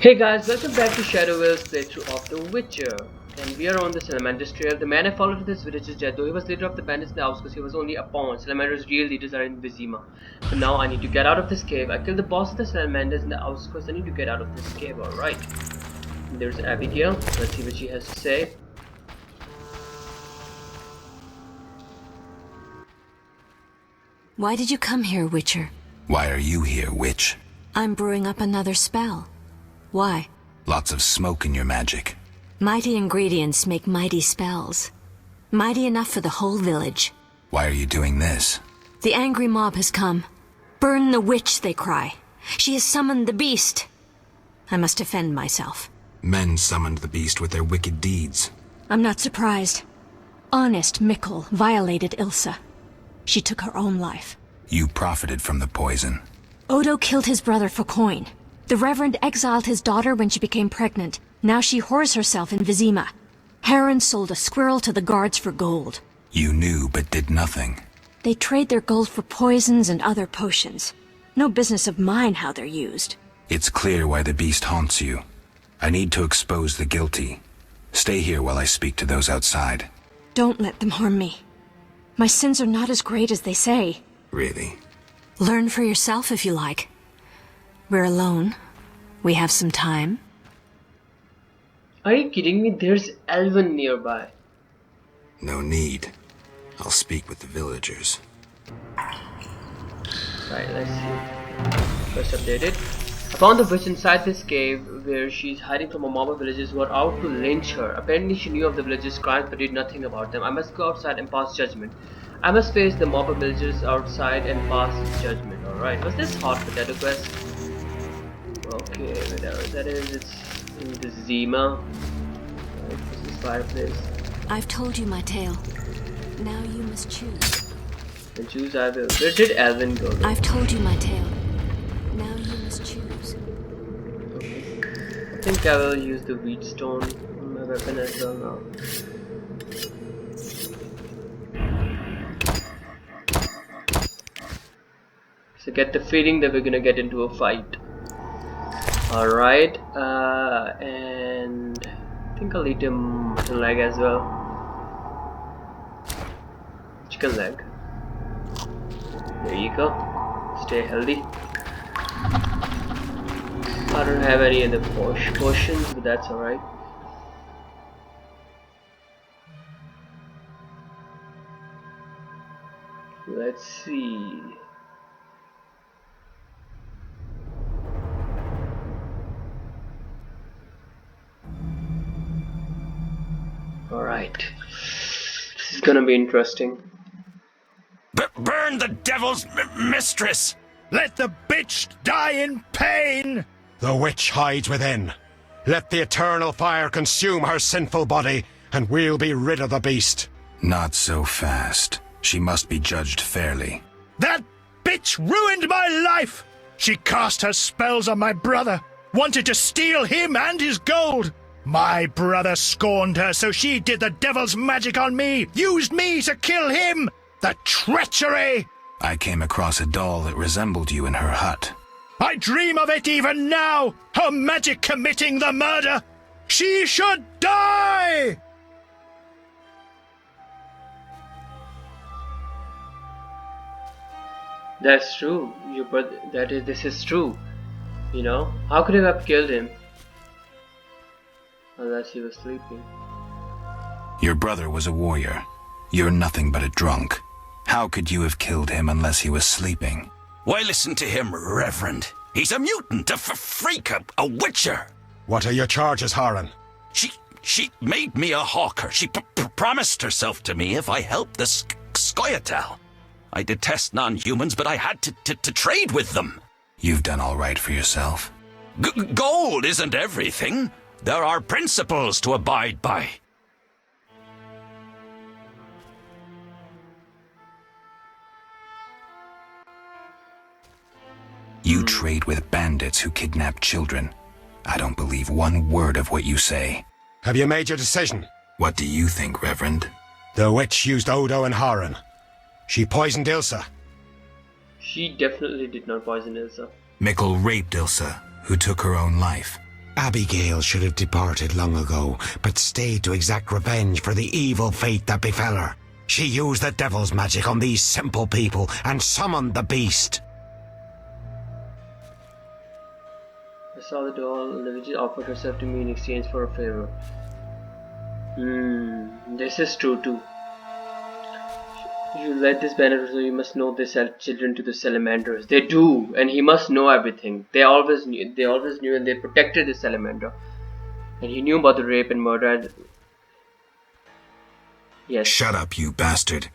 Hey guys, welcome back to Shadowwell's playthrough of The Witcher. And we are on the Salamander's trail. The man I followed to this village is dead, though he was leader of the bandits in the outskirts. He was only a pawn. Salamander's real leaders are in Vizima. So now I need to get out of this cave. I killed the boss of the Salamanders in the outskirts. I need to get out of this cave, alright. There's Abigail. Let's see what she has to say. Why did you come here, Witcher? Why are you here, witch? I'm brewing up another spell. Why? Lots of smoke in your magic. Mighty ingredients make mighty spells. Mighty enough for the whole village. Why are you doing this? The angry mob has come. Burn the witch, they cry. She has summoned the beast. I must defend myself. Men summoned the beast with their wicked deeds. I'm not surprised. Honest Mikkel violated Ilsa. She took her own life. You profited from the poison. Odo killed his brother for coin. The Reverend exiled his daughter when she became pregnant. Now she whores herself in Vizima. Heron sold a squirrel to the guards for gold. You knew but did nothing. They trade their gold for poisons and other potions. No business of mine how they're used. It's clear why the beast haunts you. I need to expose the guilty. Stay here while I speak to those outside. Don't let them harm me. My sins are not as great as they say. Really? Learn for yourself if you like. We're alone. We have some time. Are you kidding me? There's Elven nearby. No need. I'll speak with the villagers. Right, let's see. First updated. I found the witch inside this cave where she's hiding from a mob of villagers who are out to lynch her. Apparently she knew of the villagers' crimes but did nothing about them. I must go outside and pass judgment. I must face the mob of villagers outside and pass judgment. Alright, was this hot potato quest? Okay, whatever that is, it's in the Zima. Right, this is fireplace. I've told you my tale. Now you must choose. And choose I will. Where did Elvin go though? I've told you my tale. Now you must choose. Okay. I think I will use the wheat stone on my weapon as well now. So get the feeling that we're gonna get into a fight. Alright, and I think I'll eat a mutton leg as well. Chicken leg. There you go. Stay healthy. I don't have any other potions, but that's alright. Let's see. Alright. This is gonna be interesting. Burn the devil's mistress! Let the bitch die in pain! The witch hides within. Let the eternal fire consume her sinful body, and we'll be rid of the beast. Not so fast. She must be judged fairly. That bitch ruined my life! She cast her spells on my brother, wanted to steal him and his gold. My brother scorned her, so she did the devil's magic on me, used me to kill him! The treachery! I came across a doll that resembled you in her hut. I dream of it even now! Her magic committing the murder! She should die! That's true. This is true. You know? How could you have killed him? Unless he was sleeping. Your brother was a warrior. You're nothing but a drunk. How could you have killed him unless he was sleeping? Why listen to him, Reverend? He's a mutant, a freak, a witcher. What are your charges, Haran? She made me a hawker. She promised herself to me if I helped the Skoyatel. I detest non-humans, but I had to trade with them. You've done all right for yourself. Gold isn't everything. There are principles to abide by. You trade with bandits who kidnap children. I don't believe one word of what you say. Have you made your decision? What do you think, Reverend? The witch used Odo and Haran. She poisoned Ilsa. She definitely did not poison Ilsa. Mikkel raped Ilsa, who took her own life. Abigail should have departed long ago, but stayed to exact revenge for the evil fate that befell her. She used the devil's magic on these simple people and summoned the beast. I saw the doll and the witch offered herself to me in exchange for a favor. This is true too. You led this banner, so you must know they sell children to the salamanders. They do, and he must know everything. They always knew, and they protected the salamander. And he knew about the rape and murder. And yes. Shut up, you bastard.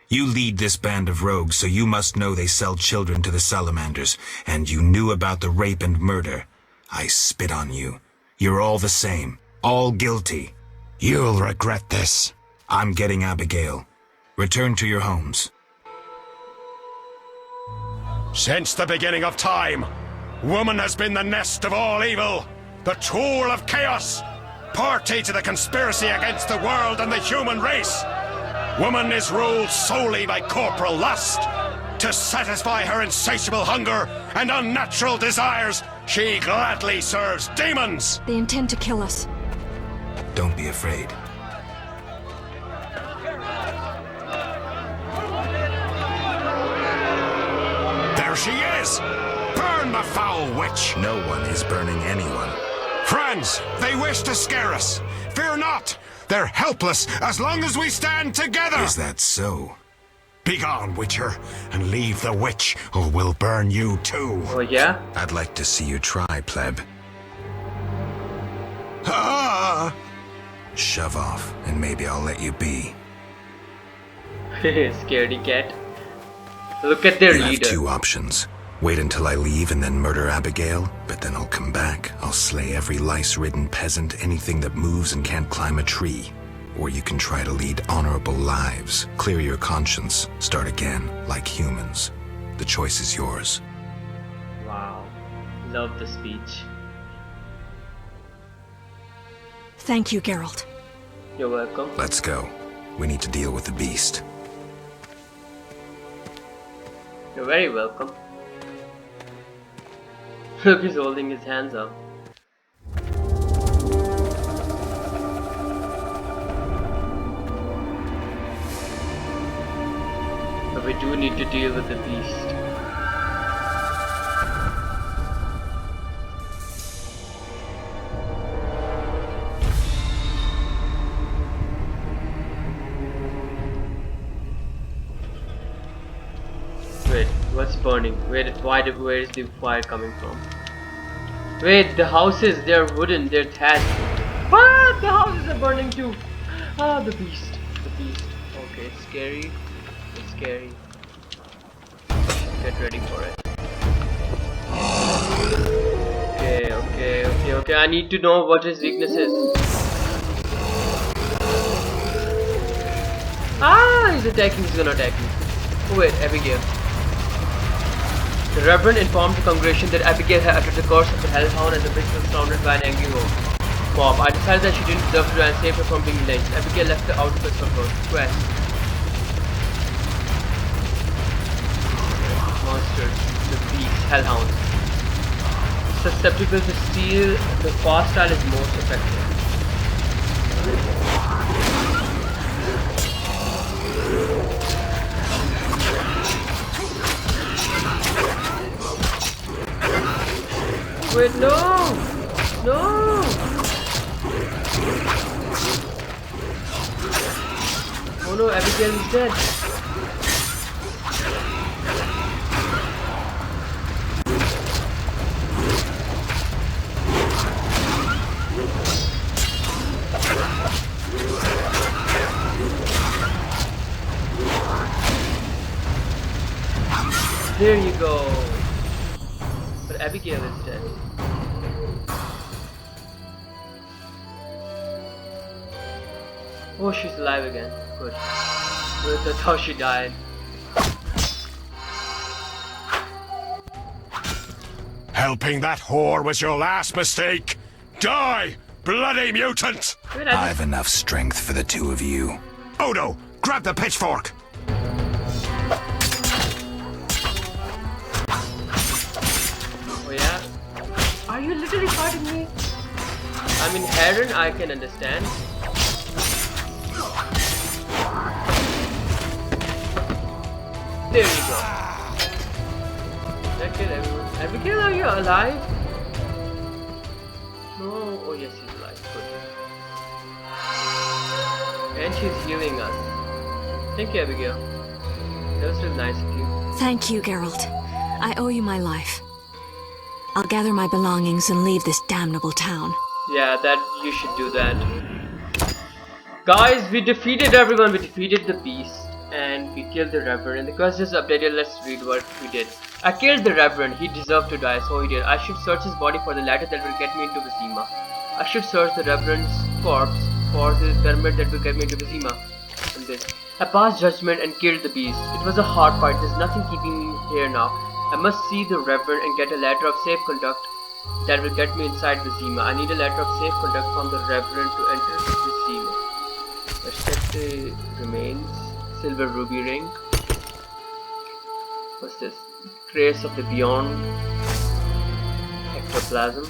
You lead this band of rogues, so you must know they sell children to the salamanders, and you knew about the rape and murder. I spit on you. You're all the same. All guilty. You'll regret this. I'm getting Abigail. Return to your homes. Since the beginning of time, woman has been the nest of all evil, the tool of chaos, party to the conspiracy against the world and the human race. Woman is ruled solely by corporal lust. To satisfy her insatiable hunger and unnatural desires, she gladly serves demons. They intend to kill us. Don't be afraid. There she is! Burn the foul witch! No one is burning anyone. Friends, they wish to scare us. Fear not. They're helpless as long as we stand together. Is that so? Begone, Witcher, and leave the witch, or we'll burn you too. Oh yeah? I'd like to see you try, pleb. Ah! Shove off, and maybe I'll let you be. Scaredy cat. Look at their You have leader. two options. Wait until I leave and then murder Abigail, but then I'll come back. I'll slay every lice-ridden peasant, anything that moves and can't climb a tree. Or you can try to lead honorable lives, clear your conscience, start again, like humans. The choice is yours. Wow. Love the speech. Thank you, Geralt. You're welcome. Let's go. We need to deal with the beast. You're very welcome. Look, he's holding his hands up. But we do need to deal with the beast. Wait, what's burning? Where is the fire coming from? Wait, the houses, they're wooden, they're thatched. What? The houses are burning too. Ah, the beast. The beast. Okay, it's scary. It's scary. Get ready for it. Okay. I need to know what his weakness is. Ah, he's attacking. He's gonna attack me. Oh, wait, Abigail. The Reverend informed the congregation that Abigail had uttered the curse of the HellHound and the bitch was surrounded by an angry mob. I decided that she didn't deserve to die and saved her from being lynched. Abigail left the outskirts of her quest. Monsters, the beast, HellHound. Susceptible to steel, the fast style is most effective. Wait, no! No! Oh no, Abigail is dead. There you go. But Abigail is dead. Oh, she's alive again. Good. That's how she died. Helping that whore was your last mistake. Die, bloody mutant! Wait, I've enough strength for the two of you. Odo, grab the pitchfork. Oh yeah? Are you literally fighting me? I mean, Heron, I can understand. There you go. Did I kill everyone? Abigail, are you alive? No. Oh yes, she's alive. Good. And she's healing us. Thank you, Abigail. That was really nice of you. Thank you, Geralt. I owe you my life. I'll gather my belongings and leave this damnable town. Yeah, that you should do that. Guys, we defeated everyone. We defeated the beast. And we killed the Reverend. The quest is updated. Let's read what we did. I killed the Reverend. He deserved to die, so he did. I should search his body for the letter that will get me into Vizima. I should search the Reverend's corpse for the pyramid that will get me into Vizima. And this. I passed judgment and killed the beast. It was a hard fight. There's nothing keeping me here now. I must see the Reverend and get a letter of safe conduct that will get me inside Vizima. I need a letter of safe conduct from the Reverend to enter Vizima. Let's check the remains. Silver ruby ring. What's this? Trace of the beyond. Ectoplasm.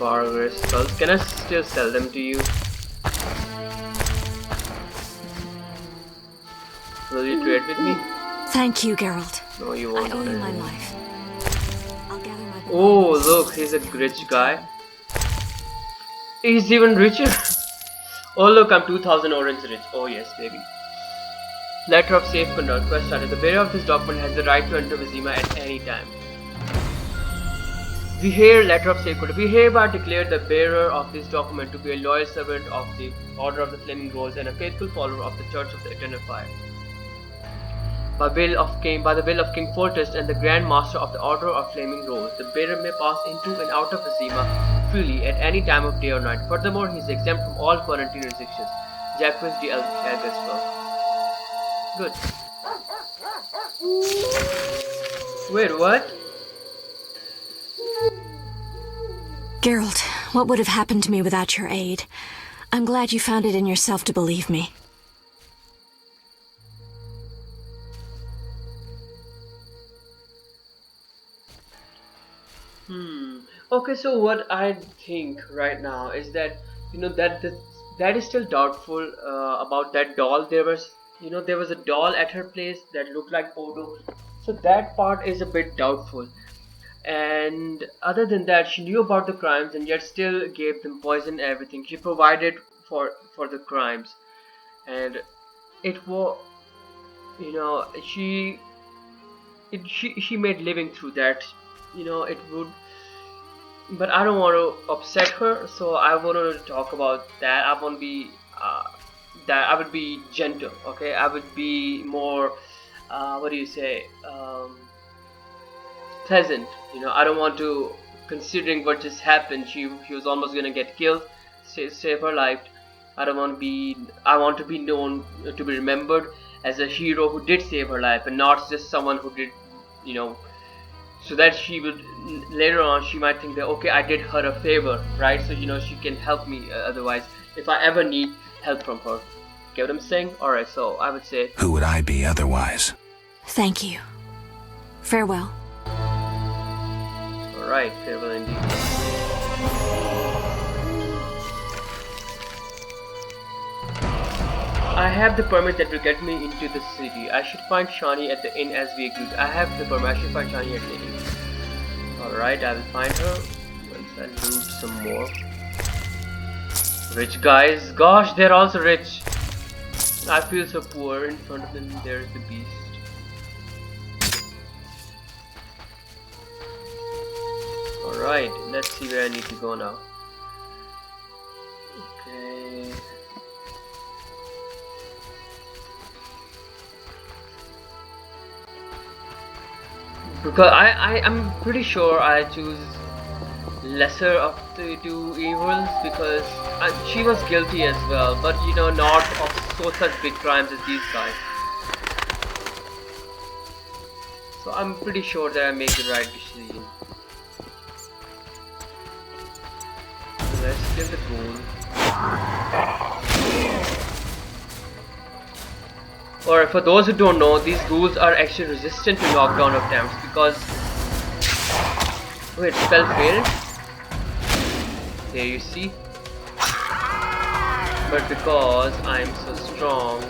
Barger skulls. Can I still sell them to you? Will you trade with me? Thank you, Geralt. No, you won't. I owe you my life. I'll gather my Oh, look, he's a rich guy. He's even richer. Oh look, I'm 2000 orange rich. Oh yes, baby. Letter of safe conduct. Quest started. The bearer of this document has the right to enter Vizima at any time. We hear letter of safe conduct. We hereby declare the bearer of this document to be a loyal servant of the Order of the Flaming Rose and a faithful follower of the Church of the Eternal Fire. By the will of King Foltest and the Grand Master of the Order of Flaming Rose, the bearer may pass into and out of Vizima freely at any time of day or night. Furthermore, he is exempt from all quarantine restrictions. Jacques de Algaswell. Good. Wait, what? Geralt, what would have happened to me without your aid? I'm glad you found it in yourself to believe me. Okay, so what I think right now is that that is still doubtful about that doll. There was a doll at her place that looked like Odo, so that part is a bit doubtful. And other than that, she knew about the crimes and yet still gave them poison and everything. She provided for the crimes, and it was she made living through that. It would. But I don't want to upset her, so I want to talk about that. I won't be I would be gentle, okay? I would be more what do you say, pleasant. I don't want to, considering what just happened, she was almost gonna get killed, save her life. I want to be known, to be remembered as a hero who did save her life and not just someone who did, so that she would later on, she might think that, okay, I did her a favor, right? So she can help me otherwise if I ever need help from her. Get what I'm saying? Alright, so I would say, Who would I be otherwise? Thank you. Farewell. alright, farewell indeed. I have the permit that will get me into the city. I should find Shani at the inn as we agreed. I have the permit. I should find Shani at the inn. Alright, I will find her once I loot some more. Rich guys. Gosh, they're also rich. I feel so poor. In front of them, there's the beast. Alright, let's see where I need to go now. Okay. Because I'm pretty sure I choose lesser of the two evils because she was guilty as well, but not of such big crimes as these guys. So I'm pretty sure that I make the right decision. So let's kill the ghoul. Or for those who don't know, these ghouls are actually resistant to knockdown attempts because... Wait, spell failed? There you see. But because I'm so strong,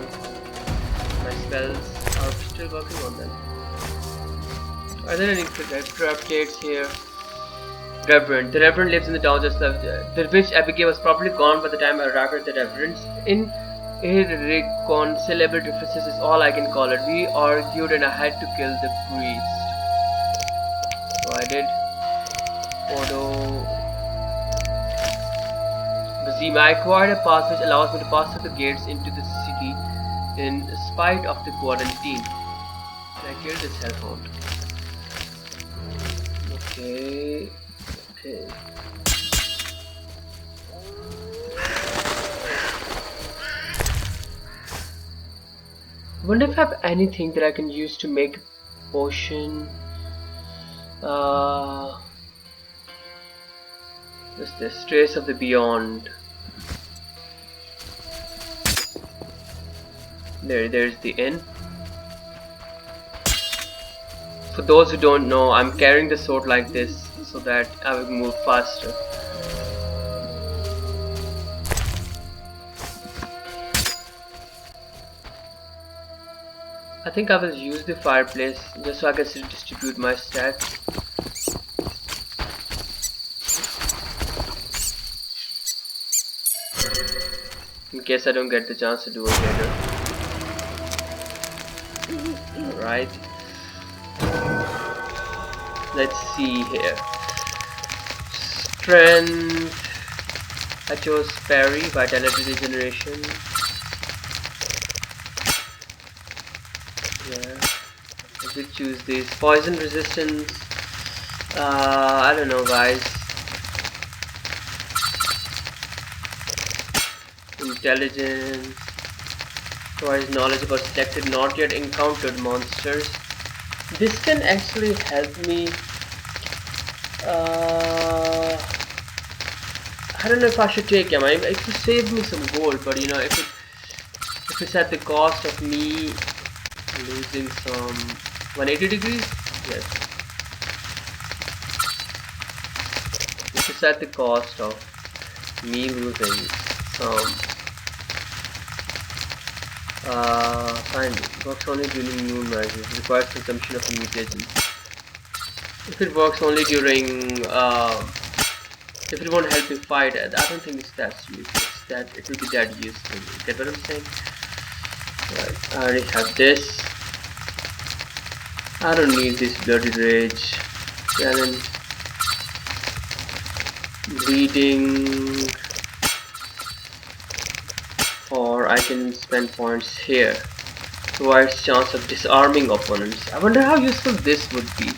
my spells are still working on them. Are there any character updates here? Reverend. The Reverend lives in the town just left. The witch Abigail was probably gone by the time I arrived at the Reverend's. Irreconcilable differences is all I can call it. We argued and I had to kill the priest. So I did. Although Vizima, I acquired a pass which allows me to pass through the gates into the city in spite of the quarantine. I killed this HellHound. Okay. I wonder if I have anything that I can use to make a potion. What's this? Trace of the Beyond. There's the inn. For those who don't know, I'm carrying the sword like this so that I will move faster. I think I will use the fireplace just so I can distribute my stats. In case I don't get the chance to do it later. Alright. Let's see here. Strength. I chose parry, vitality regeneration. Yeah. I did choose this. Poison resistance. I don't know, guys. Intelligence. Provides knowledge about selected not yet encountered monsters. This can actually help me. I don't know if I should take him. It could save me some gold, but you know, if it's at the cost of me losing some 180 degrees, yes. If it's at the cost of me losing some fine, works only during noon rises, requires consumption of mutagens. If it works only during if it won't help me fight, I don't think it's that useless, that it will be that useful. Get what I'm saying? Right, I already have this. I don't need this bloody rage. Challenge. Bleeding. Or I can spend points here. Provides chance of disarming opponents. I wonder how useful this would be.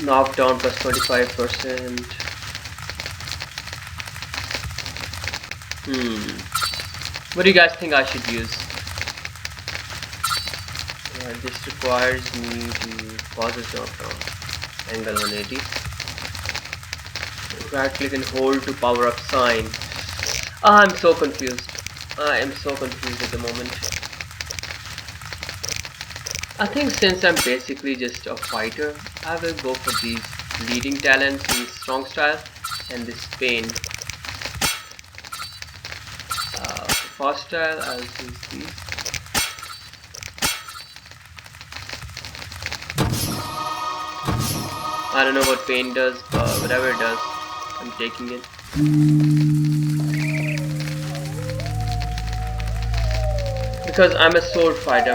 Knockdown plus 25%. What do you guys think I should use? This requires me to pause this knockdown. Angle 180. Right click and hold to power up sign. I'm so confused. I am so confused at the moment. I think since I'm basically just a fighter, I will go for these leading talents in strong style and this pain. For fast style, I'll use these. I don't know what pain does, but whatever it does, I'm taking it. Because I'm a sword fighter,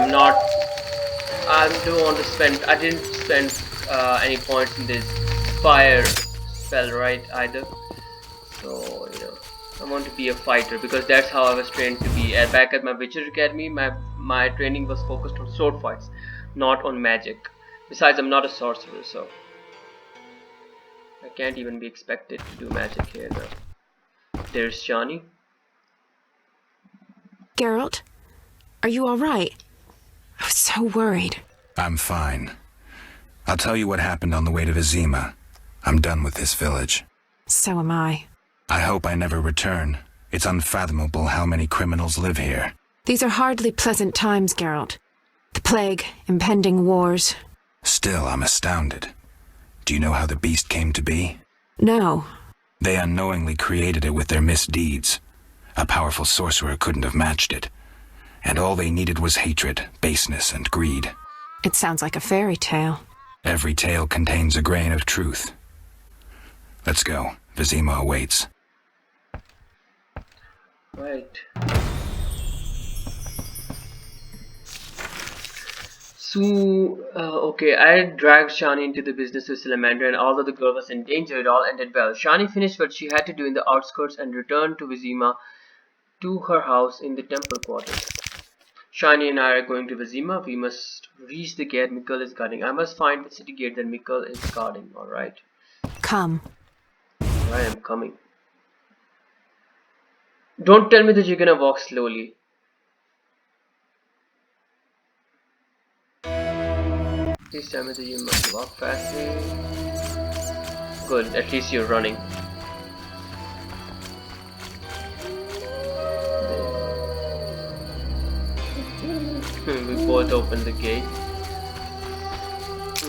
I don't want to spend. I didn't spend any points in this fire spell, right? Either. So you know, I want to be a fighter because that's how I was trained to be. Back at my Witcher Academy, my training was focused on sword fights, not on magic. Besides, I'm not a sorcerer, so I can't even be expected to do magic here now. There's Johnny. Geralt, are you alright? I was so worried. I'm fine. I'll tell you what happened on the way to Vizima. I'm done with this village. So am I. I hope I never return. It's unfathomable how many criminals live here. These are hardly pleasant times, Geralt. The plague, impending wars. Still, I'm astounded. Do you know how the beast came to be? No. They unknowingly created it with their misdeeds. A powerful sorcerer couldn't have matched it. And all they needed was hatred, baseness, and greed. It sounds like a fairy tale. Every tale contains a grain of truth. Let's go. Vizima awaits. Right. So, okay, I dragged Shani into the business with Salamander, and although the girl was in danger, it all ended well. Shani finished what she had to do in the outskirts and returned to Vizima, to her house in the temple quarters. Shani and I are going to Vizima. We must reach the gate Mikkel is guarding. I must find the city gate that Mikkel is guarding. Alright. Come. I am coming. Don't tell me that you're gonna walk slowly. Please tell me that you must walk fastly. Good, at least you're running. We both open the gate.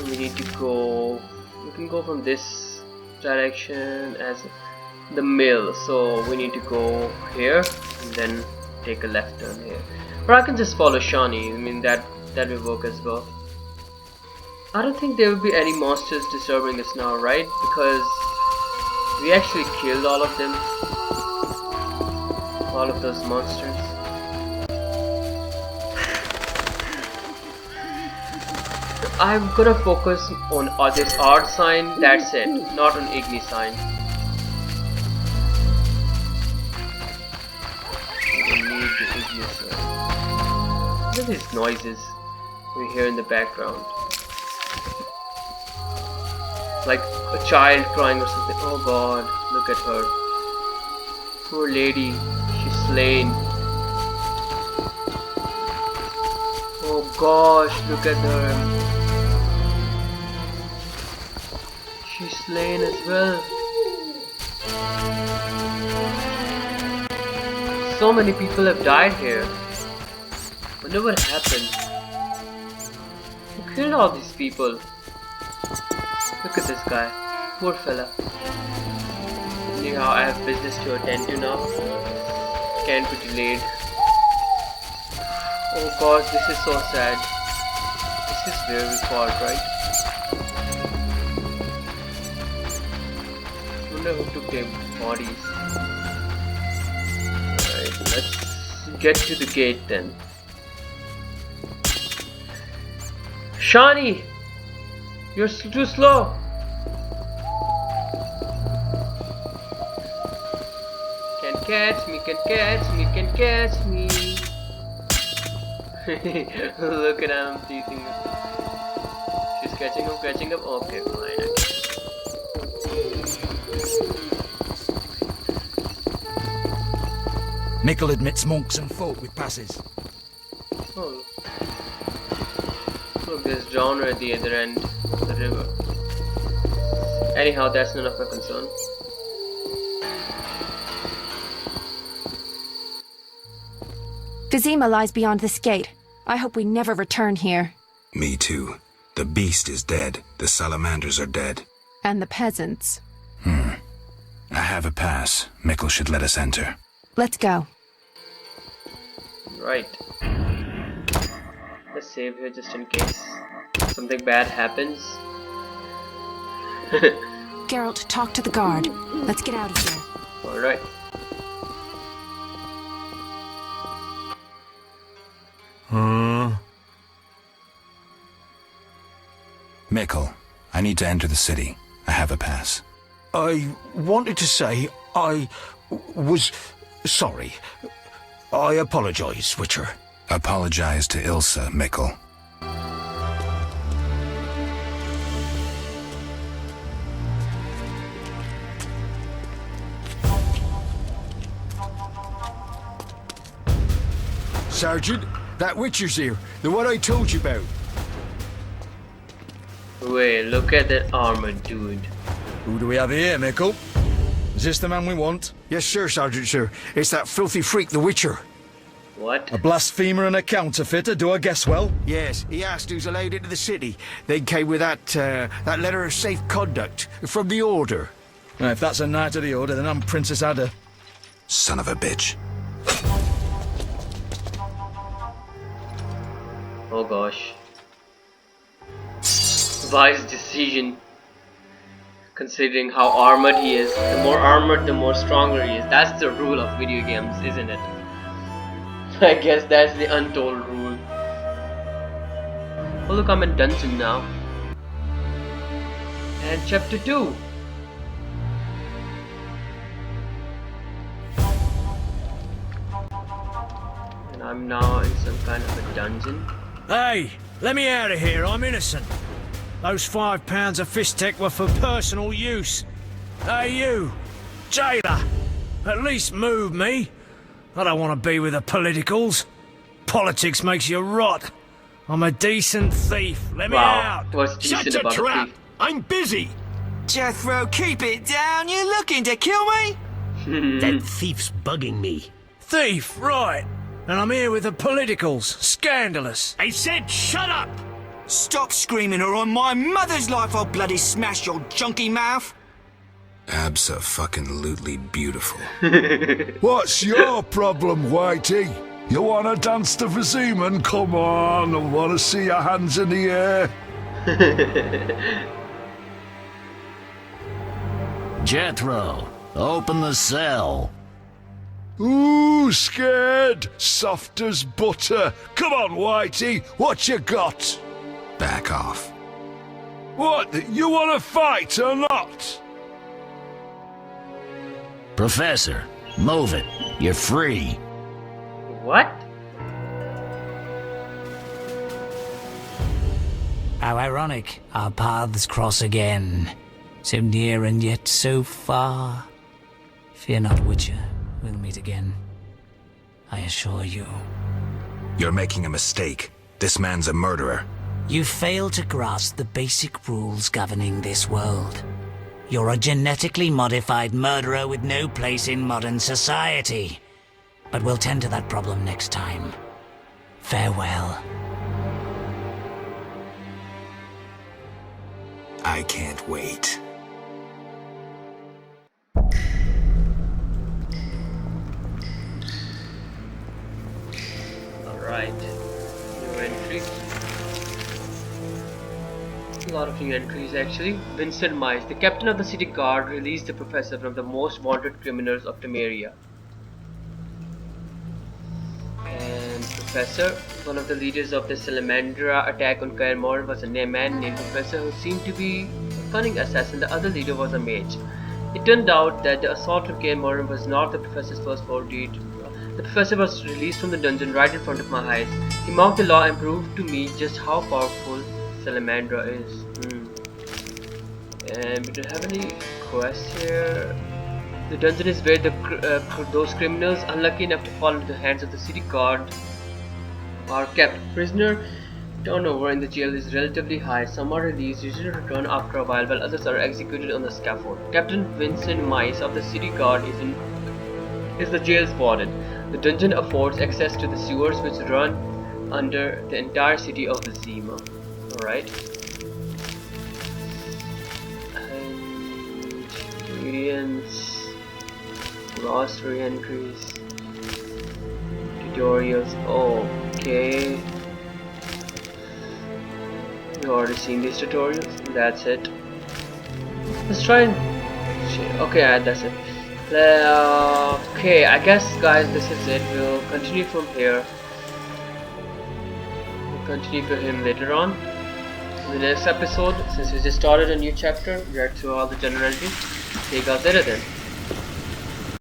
We need to go. We can go from this direction as the mill. So we need to go here and then take a left turn here. Or I can just follow Shani. I mean that will work as well. I don't think there will be any monsters disturbing us now, right? Because we actually killed all of them. All of those monsters. I'm gonna focus on this art sign, that's it, not on Igni sign. We don't need the Igni sign. What are these noises we hear in the background? Like a child crying or something. Oh god, look at her. Poor lady, she's slain. Oh gosh, look at her. She's slain as well. So many people have died here. I wonder what happened. Who killed all these people? Look at this guy. Poor fella. Anyhow, I have business to attend to now. Can't be delayed. Oh god, this is so sad. This is where we fought, right? I wonder who took their bodies. Alright, let's get to the gate then. Shani! You're too slow! Can catch me, can catch me, can catch me! Look at him teasing me. She's catching up. Okay, fine. Mikkel admits monks and folk with passes. Oh. Look, there's genre at the other end of the river. Anyhow, that's none of my concern. Vizima lies beyond this gate. I hope we never return here. Me too. The beast is dead. The salamanders are dead. And the peasants. I have a pass. Mikkel should let us enter. Let's go. Right. Let's save here just in case something bad happens. Geralt, talk to the guard. Let's get out of here. Alright. Mikkel, I need to enter the city. I have a pass. I wanted to say I was sorry. I apologize, Witcher. Apologize to Ilsa, Mikkel. Sergeant, that Witcher's here. The one I told you about. Wait, look at that armor, dude. Who do we have here, Mikkel? Is this the man we want? Yes, sir, Sergeant, sir. It's that filthy freak, the Witcher. What? A blasphemer and a counterfeiter, do I guess well? Yes, he asked who's allowed into the city. They came with that letter of safe conduct from the Order. Now, if that's a knight of the Order, then I'm Princess Ada. Son of a bitch. Oh gosh. Wise decision. Considering how armored he is. The more armored, the more stronger he is. That's the rule of video games, isn't it? I guess that's the untold rule. Oh look, I'm in dungeon now. And chapter 2. And I'm now in some kind of a dungeon. Hey, let me out of here, I'm innocent. Those £5 of fist tech were for personal use. Hey you, jailer, at least move me. I don't want to be with the politicals. Politics makes you rot. I'm a decent thief, let me out. What's decent Shut your about a trap! thief? I'm busy! Jethro, keep it down. You're looking to kill me? That thief's bugging me. Thief, right. And I'm here with the politicals. Scandalous. I said shut up! Stop screaming or on my mother's life I'll bloody smash your junky mouth. Abso-fucking-lutely beautiful. What's your problem, Whitey? You wanna dance to Vizima? Come on, I wanna see your hands in the air. Jethro, open the cell. Ooh, scared, soft as butter. Come on, Whitey, what you got? Back off. What, you wanna fight or not? Professor, move it. You're free. What? How ironic. Our paths cross again. So near and yet so far. Fear not, Witcher. We'll meet again. I assure you. You're making a mistake. This man's a murderer. You fail to grasp the basic rules governing this world. You're a genetically modified murderer with no place in modern society. But we'll tend to that problem next time. Farewell. I can't wait. Alright. New entry. A lot of new entries actually. Vincent Mice, the captain of the city guard, released the professor from the most wanted criminals of Temeria. And Professor, one of the leaders of the Salamandra attack on Kaer Morhen, was a man named Professor who seemed to be a cunning assassin. The other leader was a mage. It turned out that the assault on Kaer Morhen was not the professor's first foul deed. The professor was released from the dungeon right in front of my eyes. He mocked the law and proved to me just how powerful Salamandra is. And we don't have any quests here. The dungeon is where those criminals unlucky enough to fall into the hands of the city guard are kept prisoner. Turnover in the jail is relatively high. Some are released, usually return after a while, while others are executed on the scaffold. Captain Vincent Mice of the city guard is the jail's warden. The dungeon affords access to the sewers which run under the entire city of Vizima. Alright. And ingredients, lost re-entries, tutorials. Okay. We've already seen these tutorials. That's it. Let's try and... Okay, that's it. Okay, I guess guys this is it. We'll continue from here. We'll continue for him later on. In the next episode, since we just started a new chapter, read through all the generalities. See you guys later then.